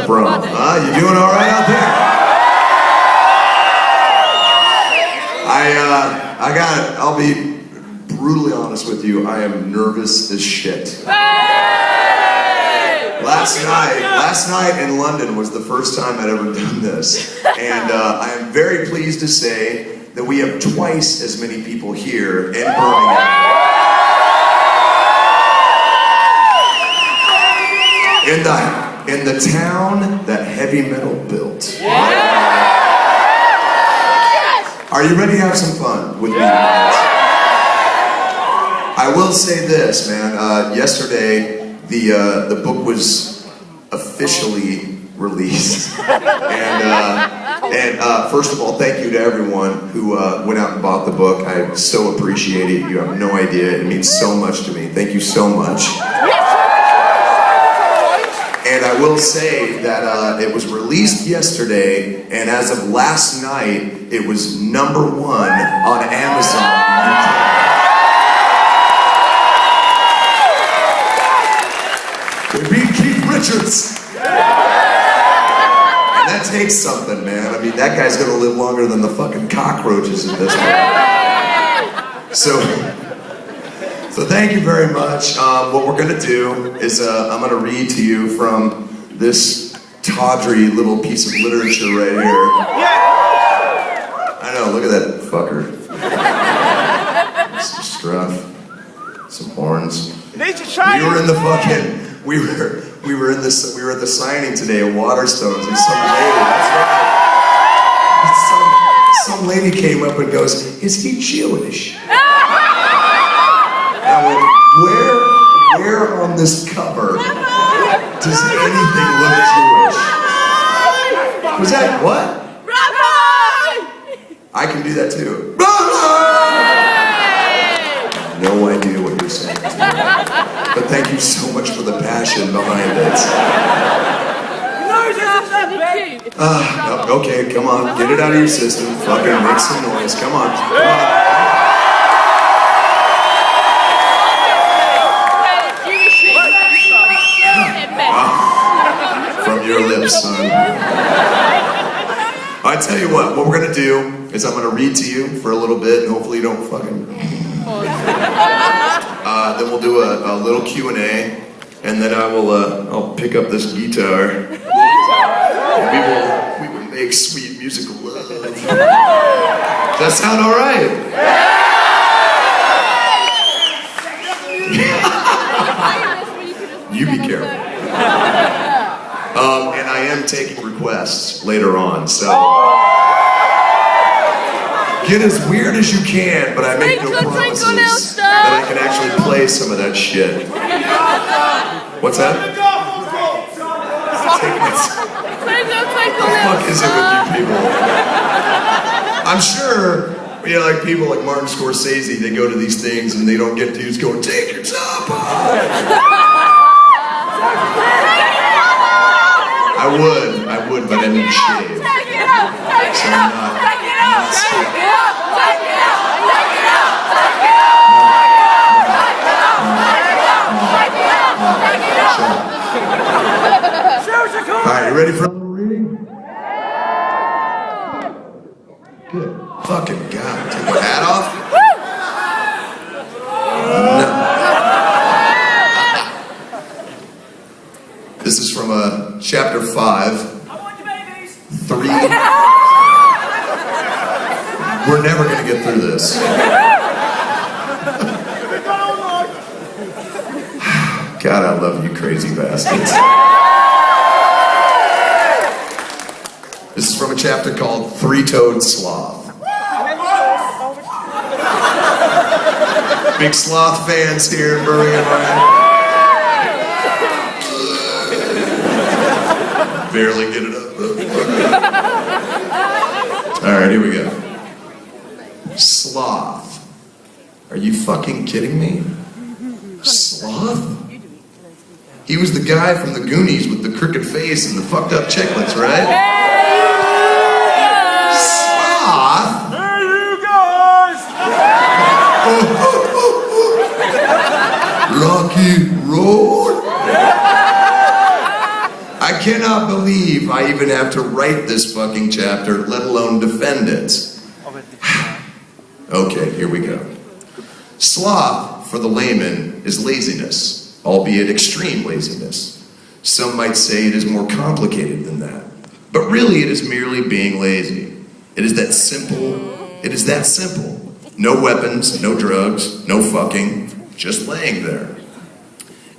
from? You doing all right out there? I'll be brutally honest with you. I am nervous as shit. Last night in London was the first time I'd ever done this, and I am very pleased to say that we have twice as many people here in Birmingham. In the town that heavy metal built. Are you ready to have some fun with me? I will say this, man. Yesterday, the book was officially released, and first of all, thank you to everyone who went out and bought the book. I so appreciate it. You have no idea. It means so much to me. Thank you so much. And I will say that it was released yesterday, and as of last night, it was #1 on Amazon UK. We beat Keith Richards. And that takes something, man. I mean, that guy's gonna live longer than the fucking cockroaches in this one. So thank you very much. What we're gonna do is I'm gonna read to you from this tawdry little piece of literature right here. I know, look at that fucker. Some scruff, some horns. We were in the fucking. We were at the signing today at Waterstones, and some lady came up and goes, "Is he Jewish?" I went, where on this cover does anything look Jewish? Was that what? Rabbi! I can do that too. No idea what you're saying. But thank you so much for the passion behind it. Okay, come on, get it out of your system. Fucking make some noise. Come on. From your lips, son. I tell you what we're gonna do is I'm gonna read to you for a little bit, and hopefully you don't fucking. Then we'll do a little Q&A, and then I'll pick up this guitar. And we will make sweet musical love. Does that sound all right? You be careful. And I am taking requests later on, so get as weird as you can, but I make no promises that I can actually play some of that shit. What's that? What the fuck is it with you people? I'm sure, like people like Martin Scorsese, they go to these things and they don't get dudes going, "Take your top off." I would, but I didn't shave. So I'm not. Alright, you ready for a little reading? Good fucking God. Take my hat off? No. This is from chapter 5. 3. We're never gonna get through this. God, I love you crazy bastards. This is from a chapter called Three-Toed Sloth. Big sloth fans here in Birmingham. Barely get it up. Alright, here we go. Sloth. Are you fucking kidding me? Sloth? He was the guy from the Goonies with the crooked face and the fucked up chiclets, right? Sloth? Hey, you guys! Rocky Road? I cannot cannot believe I even have to write this fucking chapter, let alone defend it. Okay, here we go. Sloth, for the layman, is laziness, albeit extreme laziness. Some might say it is more complicated than that. But really it is merely being lazy. It is that simple. It is that simple. No weapons, no drugs, no fucking, just laying there.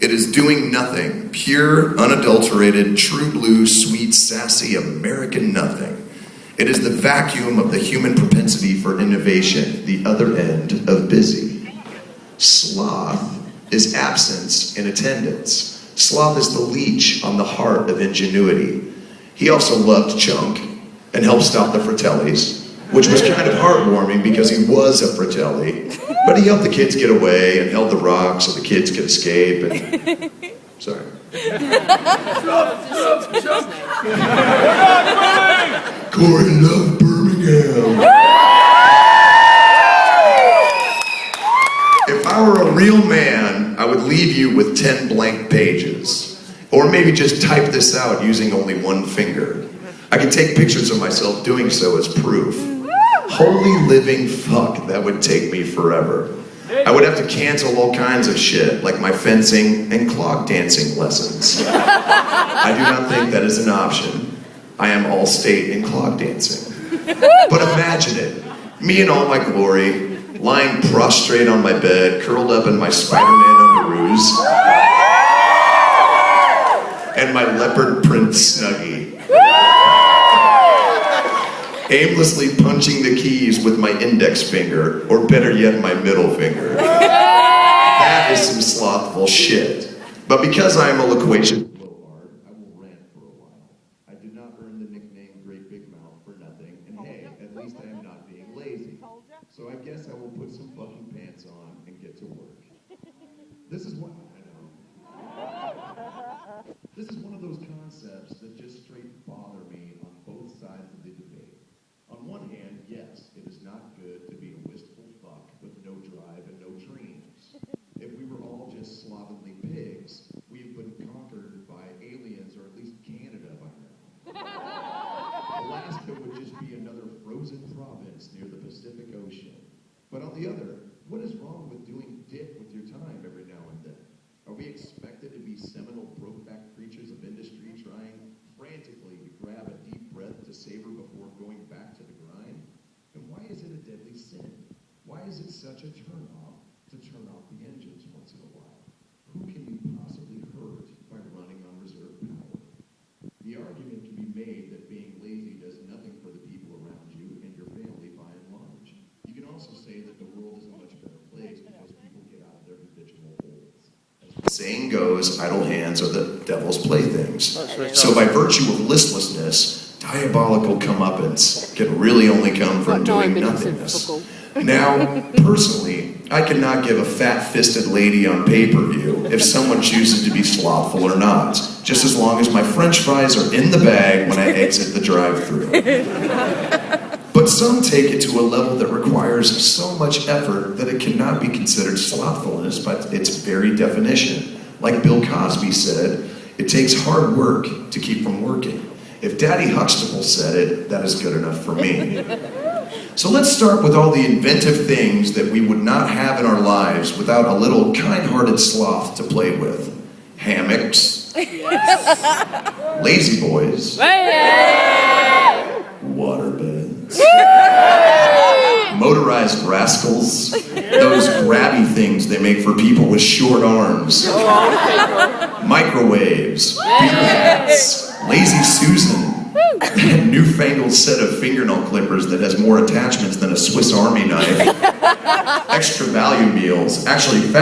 It is doing nothing, pure, unadulterated, true blue, sweet, sassy, American nothing. It is the vacuum of the human propensity for innovation, the other end of busy. Sloth is absence in attendance. Sloth is the leech on the heart of ingenuity. He also loved junk and helped stop the Fratellis, which was kind of heartwarming because he was a Fratelli, but he helped the kids get away and held the rock so the kids could escape and... Sorry. Corrie loved Birmingham. If I were a real man, I would leave you with 10 blank pages. Or maybe just type this out using only one finger. I could take pictures of myself doing so as proof. Holy living fuck, that would take me forever. I would have to cancel all kinds of shit, like my fencing and clog dancing lessons. I do not think that is an option. I am all state in clog dancing. But imagine it, me in all my glory, lying prostrate on my bed, curled up in my Spider-Man underoos, and my leopard print Snuggie. Aimlessly punching the keys with my index finger, or better yet, my middle finger. That is some slothful shit. But because I am a loquacious blowhard, I will rant for a while. I did not earn the nickname Great Big Mouth for nothing, and hey, at least I am not being lazy. So I guess I will put some fucking pants on and get to work. This is what I know. This is one of those concepts that just straight bother me on both sides of the debate. On one hand, yes, it is not good to be a wistful fuck with no drive and no dreams. If we were all just slovenly pigs, we have been conquered by aliens, or at least Canada by now. Alaska would just be another frozen province near the Pacific Ocean. But on the other, what is wrong with doing dick with your time every now and then? Are we expected to be seminal brokeback creatures of industry trying frantically to grab a deep breath to savor before going back to the grind? And why is it a deadly sin? Why is it such a turn-off to turn off the engines once in a while? Who can you possibly hurt by running on reserve power? The argument can be made that being lazy does nothing for the people around you and your family by and large. You can also say that the world is a much better place because people get out of their habitual holes. The saying goes, idle hands are the devil's playthings. So by virtue of listlessness, diabolical comeuppance can really only come from doing nothingness. Now, personally, I cannot give a fat-fisted lady on pay-per-view if someone chooses to be slothful or not, just as long as my French fries are in the bag when I exit the drive-thru. But some take it to a level that requires so much effort that it cannot be considered slothfulness by its very definition. Like Bill Cosby said, it takes hard work to keep from working. If Daddy Huxtable said it, that is good enough for me. So let's start with all the inventive things that we would not have in our lives without a little kind-hearted sloth to play with. Hammocks. Lazy boys. Waterbeds. Motorized rascals. Those grabby things they make for people with short arms. Microwaves. Beer hats. Lazy Susan. That newfangled set of fingernail clippers that has more attachments than a Swiss Army knife. Extra value meals. Actually,